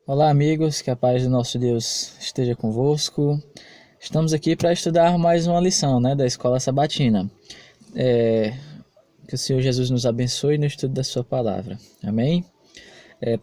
Olá, amigos, que a paz do nosso Deus esteja convosco. Estamos aqui para estudar mais uma lição, da Escola Sabatina. Que o Senhor Jesus nos abençoe no estudo da sua palavra. Amém?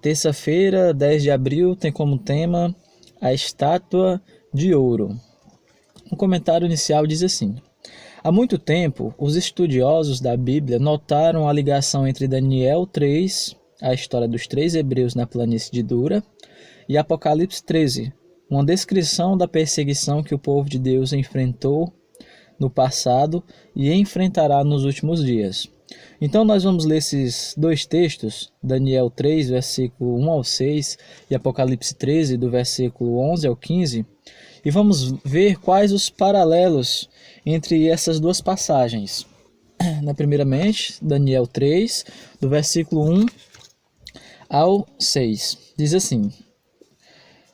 Terça-feira, 10 de abril, tem como tema a estátua de ouro. O comentário inicial diz assim: há muito tempo, os estudiosos da Bíblia notaram a ligação entre Daniel 3, a história dos 3 hebreus na planície de Dura, e Apocalipse 13, uma descrição da perseguição que o povo de Deus enfrentou no passado e enfrentará nos últimos dias. Então nós vamos ler esses dois textos, Daniel 3, versículo 1 ao 6 e Apocalipse 13, do versículo 11 ao 15, e vamos ver quais os paralelos entre essas duas passagens. Primeiramente, Daniel 3, do versículo 1 ao 6, diz assim: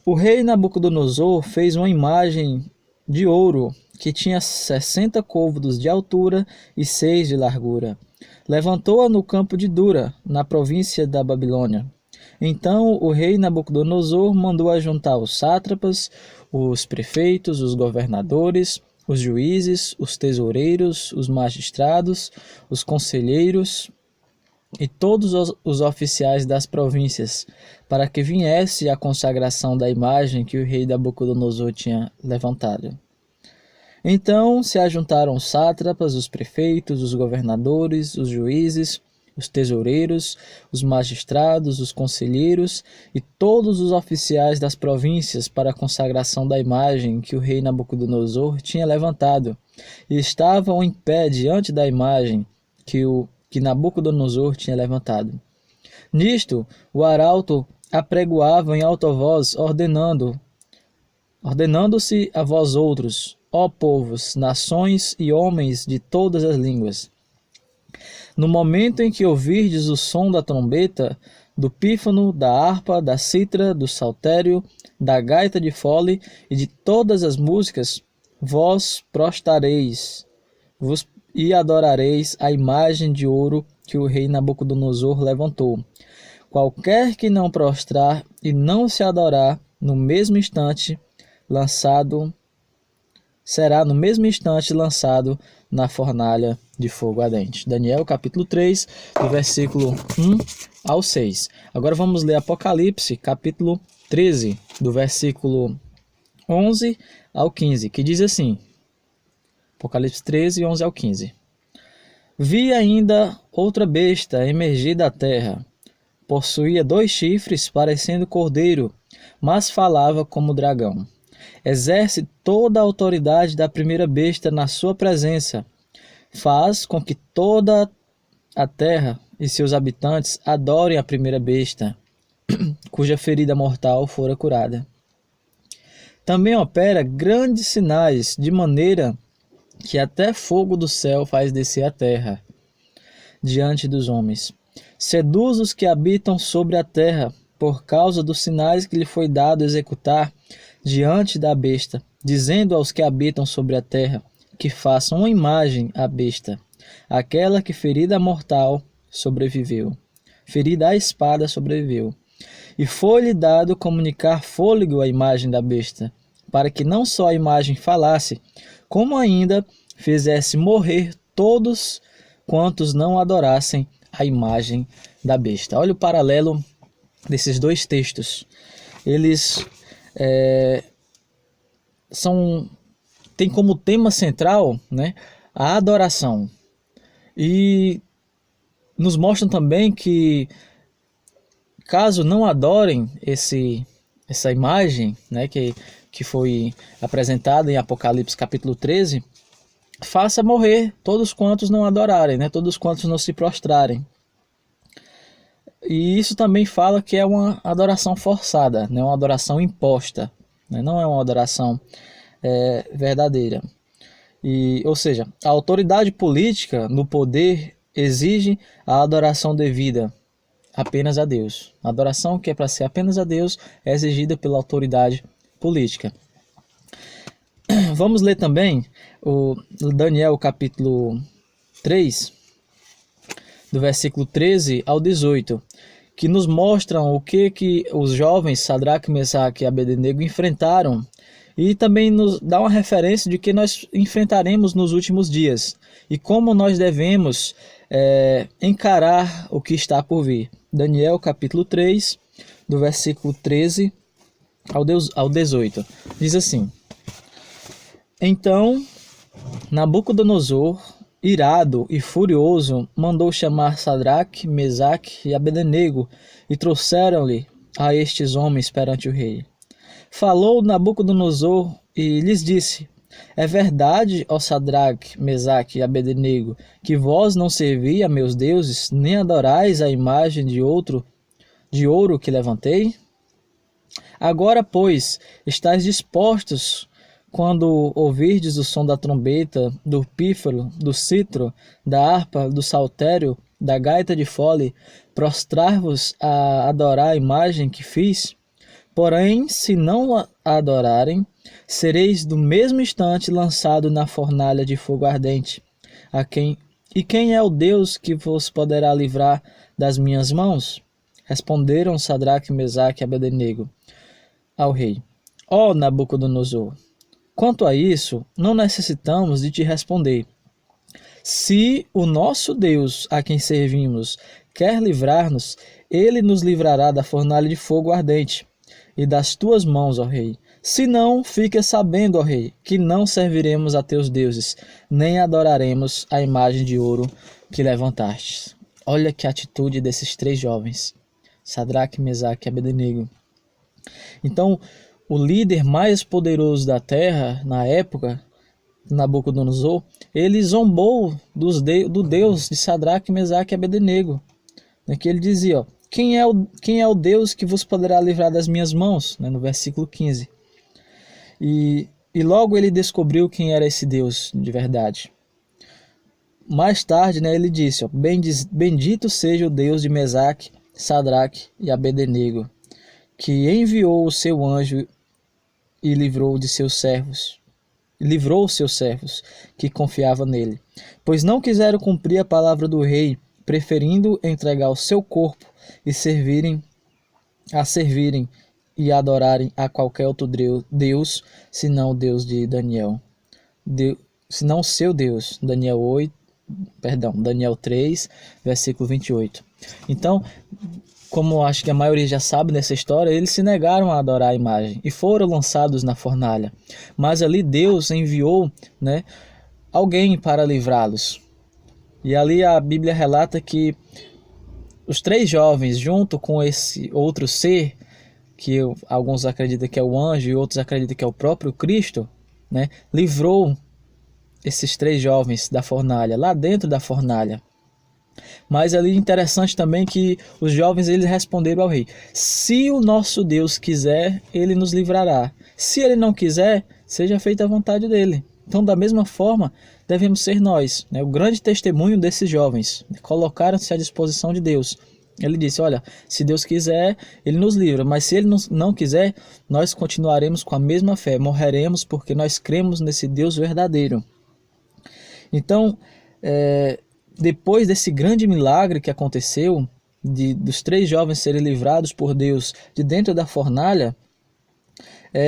o rei Nabucodonosor fez uma imagem de ouro que tinha 60 côvados de altura e 6 de largura. Levantou-a no campo de Dura, na província da Babilônia. Então o rei Nabucodonosor mandou ajuntar os sátrapas, os prefeitos, os governadores, os juízes, os tesoureiros, os magistrados, os conselheiros e todos os oficiais das províncias, para que viesse a consagração da imagem que o rei Nabucodonosor tinha levantado. Então se ajuntaram os sátrapas, os prefeitos, os governadores, os juízes, os tesoureiros, os magistrados, os conselheiros e todos os oficiais das províncias para a consagração da imagem que o rei Nabucodonosor tinha levantado, e estavam em pé diante da imagem que Nabucodonosor tinha levantado. Nisto, o arauto apregoava em alta voz, ordenando-se a vós outros, ó povos, nações e homens de todas as línguas. No momento em que ouvirdes o som da trombeta, do pífano, da harpa, da cítara, do saltério, da gaita de fole e de todas as músicas, vós prostrareis e adorareis a imagem de ouro que o rei Nabucodonosor levantou. Qualquer que não prostrar e não se adorar, será no mesmo instante lançado na fornalha de fogo ardente. Daniel capítulo 3, do versículo 1 ao 6. Agora vamos ler Apocalipse capítulo 13, do versículo 11 ao 15, que diz assim: Apocalipse 13, 11 ao 15. Vi ainda outra besta emergir da terra. Possuía 2 chifres, parecendo cordeiro, mas falava como dragão. Exerce toda a autoridade da primeira besta na sua presença. Faz com que toda a terra e seus habitantes adorem a primeira besta, cuja ferida mortal fora curada. Também opera grandes sinais, de maneira que até fogo do céu faz descer a terra diante dos homens. Seduz os que habitam sobre a terra, por causa dos sinais que lhe foi dado executar diante da besta, dizendo aos que habitam sobre a terra que façam uma imagem à besta, aquela que ferida mortal sobreviveu, ferida à espada sobreviveu. E foi-lhe dado comunicar fôlego à imagem da besta, para que não só a imagem falasse, como ainda fizesse morrer todos quantos não adorassem a imagem da besta. Olha o paralelo desses dois textos. Eles têm como tema central, a adoração. E nos mostram também que, caso não adorem essa imagem, que foi apresentada em Apocalipse capítulo 13, faça morrer todos quantos não adorarem, todos quantos não se prostrarem. E isso também fala que é uma adoração forçada, uma adoração imposta, não é uma adoração verdadeira. Ou seja, a autoridade política no poder exige a adoração devida apenas a Deus. A adoração que é para ser apenas a Deus é exigida pela autoridade política. Vamos ler também o Daniel capítulo 3, do versículo 13 ao 18, que nos mostram o que os jovens Sadraque, Mesaque e Abednego enfrentaram, e também nos dá uma referência de que nós enfrentaremos nos últimos dias e como nós devemos encarar o que está por vir. Daniel capítulo 3, do versículo 13 ao 18, diz assim: Então Nabucodonosor, irado e furioso, mandou chamar Sadraque, Mesaque e Abednego e trouxeram-lhe a estes homens perante o rei. Falou Nabucodonosor e lhes disse: É verdade, ó Sadraque, Mesaque e Abednego, que vós não servi a meus deuses, nem adorais a imagem de ouro que levantei? Agora, pois, estáis dispostos, quando ouvirdes o som da trombeta, do pífaro, do cítaro, da harpa, do saltério, da gaita de fole, prostrar-vos a adorar a imagem que fiz? Porém, se não a adorarem, sereis do mesmo instante lançado na fornalha de fogo ardente. E quem é o Deus que vos poderá livrar das minhas mãos? Responderam Sadraque, Mesaque e Abednego ao rei: Ó Nabucodonosor, quanto a isso, não necessitamos de te responder. Se o nosso Deus, a quem servimos, quer livrar-nos, ele nos livrará da fornalha de fogo ardente e das tuas mãos, ó rei. Se não, fica sabendo, ó rei, que não serviremos a teus deuses, nem adoraremos a imagem de ouro que levantastes. Olha que atitude desses três jovens, Sadraque, Mesaque e Abednego. Então, o líder mais poderoso da terra, na época, Nabucodonosor, ele zombou do Deus de Sadraque, Mesaque e Abednego. Que ele dizia, ó, quem é o Deus que vos poderá livrar das minhas mãos? No versículo 15. E logo ele descobriu quem era esse Deus de verdade. Mais tarde, ele disse, ó, bendito seja o Deus de Mesaque, Sadraque e Abednego, que enviou o seu anjo e livrou os seus servos que confiavam nele, pois não quiseram cumprir a palavra do rei, preferindo entregar o seu corpo e servirem e adorarem a qualquer outro Deus, senão o Deus de Daniel, senão o seu Deus. Daniel 3, versículo 28. Então, como acho que a maioria já sabe nessa história, eles se negaram a adorar a imagem e foram lançados na fornalha. Mas ali Deus enviou, alguém para livrá-los. E ali a Bíblia relata que os três jovens, junto com esse outro ser, que alguns acreditam que é o anjo e outros acreditam que é o próprio Cristo, livrou esses três jovens da fornalha, lá dentro da fornalha. Mas ali interessante também que os jovens eles responderam ao rei: se o nosso Deus quiser, ele nos livrará. Se ele não quiser, seja feita a vontade dele. Então, da mesma forma, devemos ser nós. O grande testemunho desses jovens, colocaram-se à disposição de Deus. Ele disse, olha, se Deus quiser, ele nos livra, mas se ele não quiser, nós continuaremos com a mesma fé, morreremos porque nós cremos nesse Deus verdadeiro. Então, depois desse grande milagre que aconteceu, dos três jovens serem livrados por Deus de dentro da fornalha,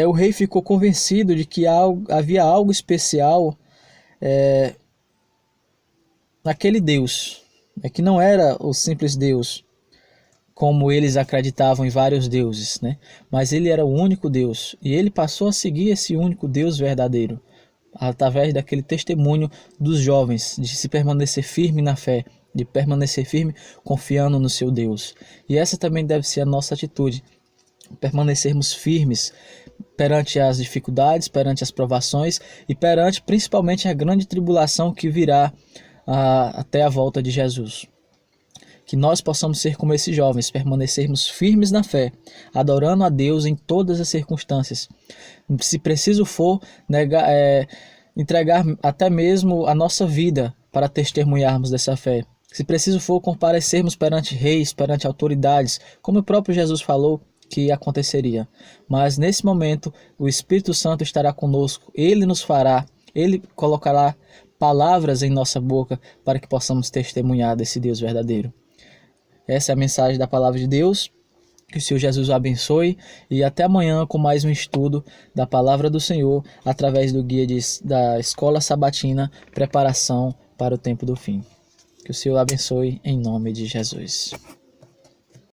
o rei ficou convencido de que havia algo especial naquele Deus, que não era o simples Deus, como eles acreditavam em vários deuses, mas ele era o único Deus, e ele passou a seguir esse único Deus verdadeiro, através daquele testemunho dos jovens, de se permanecer firme na fé, de permanecer firme confiando no seu Deus. E essa também deve ser a nossa atitude, permanecermos firmes perante as dificuldades, perante as provações e perante principalmente a grande tribulação que virá até a volta de Jesus. Que nós possamos ser como esses jovens, permanecermos firmes na fé, adorando a Deus em todas as circunstâncias. Se preciso for, entregar até mesmo a nossa vida para testemunharmos dessa fé. Se preciso for, comparecermos perante reis, perante autoridades, como o próprio Jesus falou que aconteceria. Mas nesse momento, o Espírito Santo estará conosco, ele nos fará, ele colocará palavras em nossa boca para que possamos testemunhar desse Deus verdadeiro. Essa é a mensagem da palavra de Deus. Que o Senhor Jesus o abençoe e até amanhã com mais um estudo da palavra do Senhor através do guia da Escola Sabatina Preparação para o Tempo do Fim. Que o Senhor abençoe em nome de Jesus.